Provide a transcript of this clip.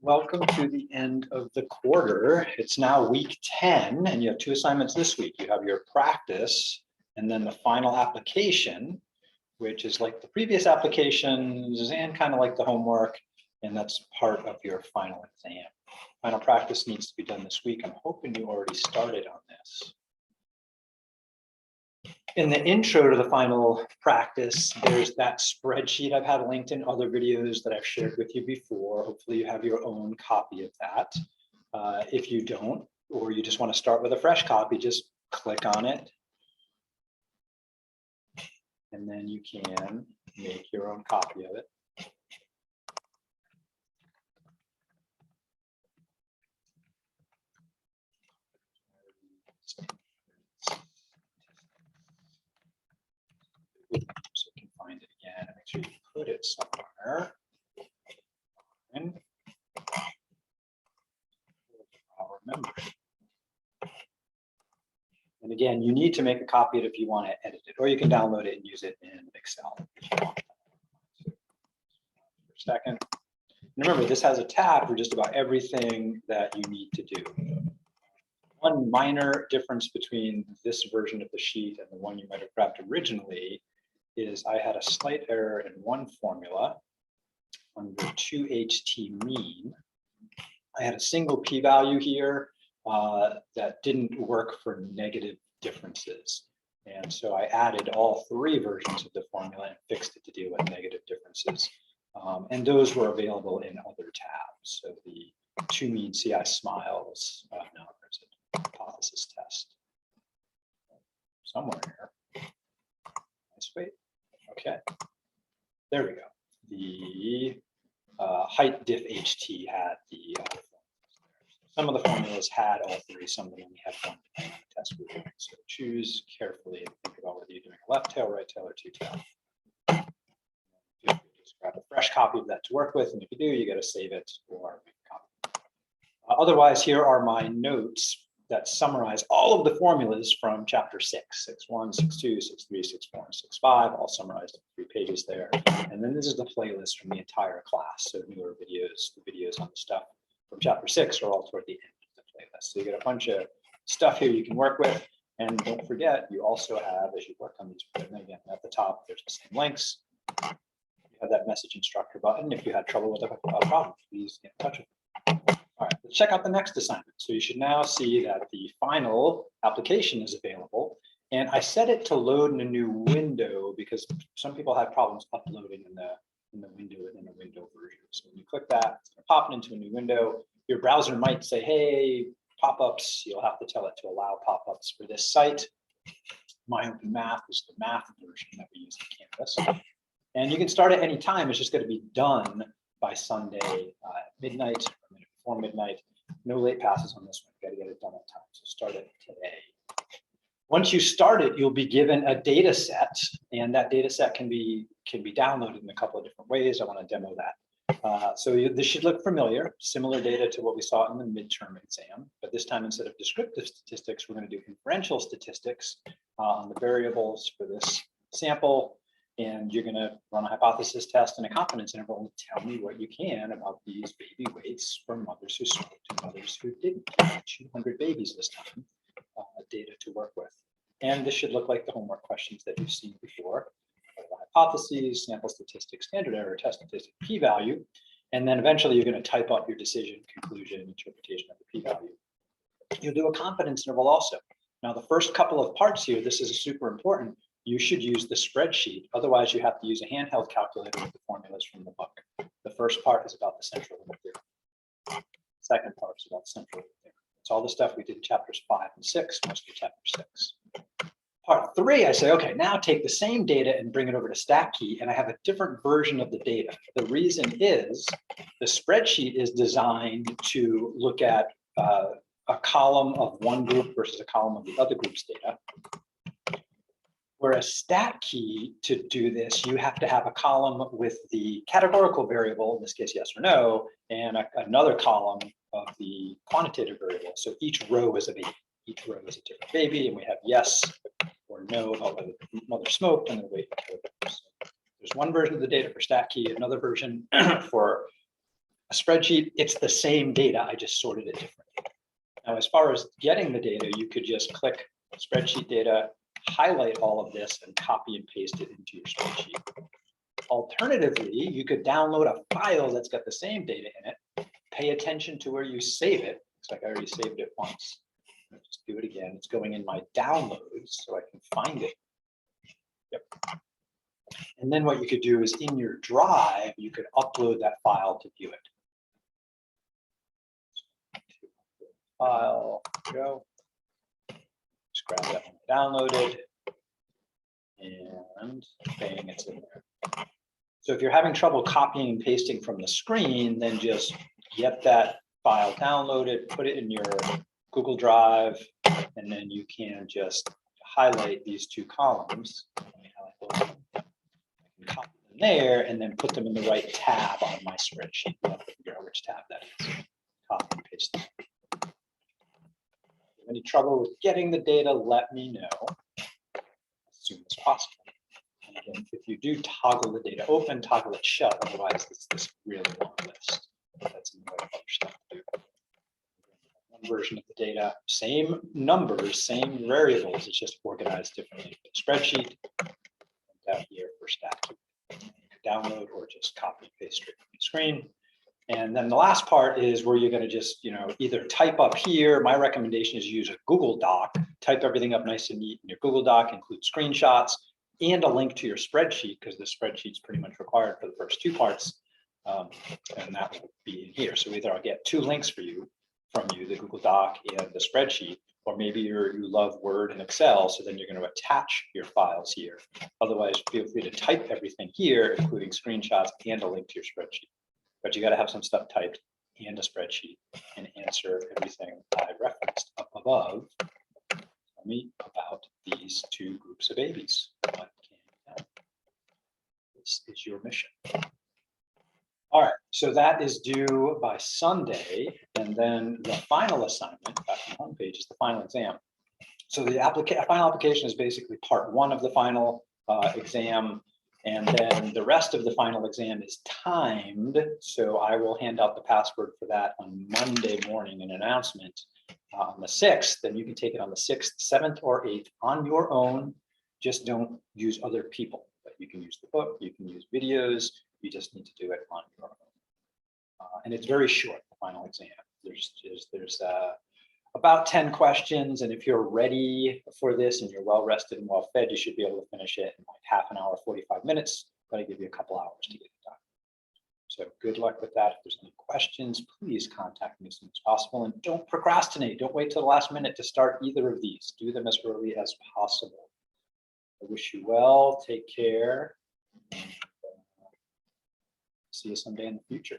Welcome to the end of the quarter. It's now week 10, and you have two assignments this week. You have your practice and then the final application, which is like the previous applications and kind of like the homework, and that's part of your final exam. Final practice needs to be done this week. I'm hoping you already started on this. In the intro to the final practice, there's that spreadsheet I've had linked in other videos that I've shared with you before. Hopefully you have your own copy of that. If you don't, or you just want to start with a fresh copy, just click on it. And then you can make your own copy of it. So you can find it again and make sure you put it somewhere. And I'll remember it. And again, you need to make a copy of it if you want to edit it, or you can download it and use it in Excel if you want. For a second. And remember, this has a tab for just about everything that you need to do. One minor difference between this version of the sheet and the one you might have grabbed originally is I had a slight error in one formula under 2HT mean. I had a single p-value here that didn't work for negative differences. And so I added all three versions of the formula and fixed it to deal with negative differences. And those were available in other tabs. So the 2mean CI smiles, no, there's a hypothesis test somewhere here. Let's wait. Okay, there we go. The height diff HT had the other formulas. Some of the formulas had all three, some of them only had one depending on the test we're doing. So choose carefully and think about whether you're doing a left tail, right tail, or two tail. Just grab a fresh copy of that to work with, and if you do, you got to save it or make a copy. Otherwise, here are my notes that summarize all of the formulas from chapter 6, 6.1, 6.2, 6.3, 6.4, and 6.5, all summarized in 3 pages there. And then this is the playlist from the entire class. So newer videos, the videos on the stuff from chapter 6 are all toward the end of the playlist. So you get a bunch of stuff here you can work with. And don't forget, you also have, as you work on these, again, at the top, there's the same links. You have that message instructor button. If you had trouble with a problem, please get in touch with me. All right, let's check out the next assignment. So you should now see that the final application is available. And I set it to load in a new window because some people had problems uploading in the window within a window version. So when you click that, it's going to pop it into a new window. Your browser might say, hey, pop-ups. You'll have to tell it to allow pop-ups for this site. MyOpenMath is the math version that we use in Canvas. And you can start at any time. It's just going to be done by Sunday at midnight, or a minute before midnight. No late passes on this one. You got to get it done on time. So start it today. Once you start it, you'll be given a data set, and that data set can be downloaded in a couple of different ways. I want to demo that. This should look familiar, similar data to what we saw in the midterm exam, but this time instead of descriptive statistics, we're going to do inferential statistics on the variables for this sample. And you're going to run a hypothesis test and a confidence interval and tell me what you can about these baby weights from mothers who smoked and mothers who didn't. 200 babies this time, data to work with. And this should look like the homework questions that you've seen before. Hypotheses, sample statistics, standard error, test statistic, p-value. And then eventually you're going to type up your decision, conclusion, interpretation of the p-value. You'll do a confidence interval also. Now, the first couple of parts here, this is super important. You should use the spreadsheet. Otherwise, you have to use a handheld calculator with the formulas from the book. The first part is about the central limit theorem. Second part is about central limit theorem. It's all the stuff we did in chapters 5 and 6, mostly chapter 6. Part 3, I say, okay, now take the same data and bring it over to StatKey, and I have a different version of the data. The reason is the spreadsheet is designed to look at a column of one group versus a column of the other group's data. Whereas StatKey, to do this, you have to have a column with the categorical variable, in this case, yes or no, and another column of the quantitative variable. So each row is a baby. Each row is a different baby, and we have yes or no about whether the mother smoked and the weight. So there's one version of the data for StatKey, another version for A spreadsheet, it's the same data, I just sorted it differently. Now, as far as getting the data, you could just click spreadsheet data, highlight all of this and copy and paste it into your spreadsheet. Alternatively, you could download a file that's got the same data in it, pay attention to where you save it. Looks like I already saved it once. I'll just do it again. It's going in my downloads so I can find it. Yep. And then what you could do is in your drive, you could upload that file to view it. File, there we go. Just grab that one downloaded and bang, it's in there. So if you're having trouble copying and pasting from the screen, then just get that file downloaded, put it in your Google Drive, and then you can just highlight these two columns. I can copy them there and then put them in the right tab on my spreadsheet. I'll figure out which tab that is. Copy and paste them. If you have any trouble with getting the data, let me know as soon as possible. And again, if you do toggle the data open, toggle it shut, otherwise it's this really long list. That's in the way of other stuff to do. One version of the data, same numbers, same variables, it's just organized differently in the spreadsheet. Down here for stat. You can download or just copy and paste straight from the screen. And then the last part is where you're going to just, either type up here. My recommendation is use a Google Doc, type everything up nice and neat in your Google Doc, include screenshots and a link to your spreadsheet, because the spreadsheet's pretty much required for the first two parts. And that will be in here. So either I'll get two links from you, the Google Doc and the spreadsheet, or maybe you love Word and Excel, so then you're going to attach your files here. Otherwise, feel free to type everything here, including screenshots and a link to your spreadsheet. But you got to have some stuff typed and a spreadsheet and answer everything I referenced up above. Tell me about these two groups of babies. What can you tell? This is your mission. All right, so that is due by Sunday, and then the final assignment back on the homepage is the final exam. So the final application is basically part one of the final exam, and then the rest of the final exam is timed. So I will hand out the password for that on Monday morning, an announcement on the 6th, and you can take it on the 6th, 7th, or 8th on your own. Just don't use other people, but you can use the book, you can use videos. You just need to do it on your own. And it's very short, the final exam. There's about 10 questions. And if you're ready for this and you're well rested and well fed, you should be able to finish it in like half an hour, 45 minutes. But I give you a couple hours to get it done. So good luck with that. If there's any questions, please contact me as soon as possible. And don't procrastinate. Don't wait till the last minute to start either of these. Do them as early as possible. I wish you well. Take care. See you someday in the future.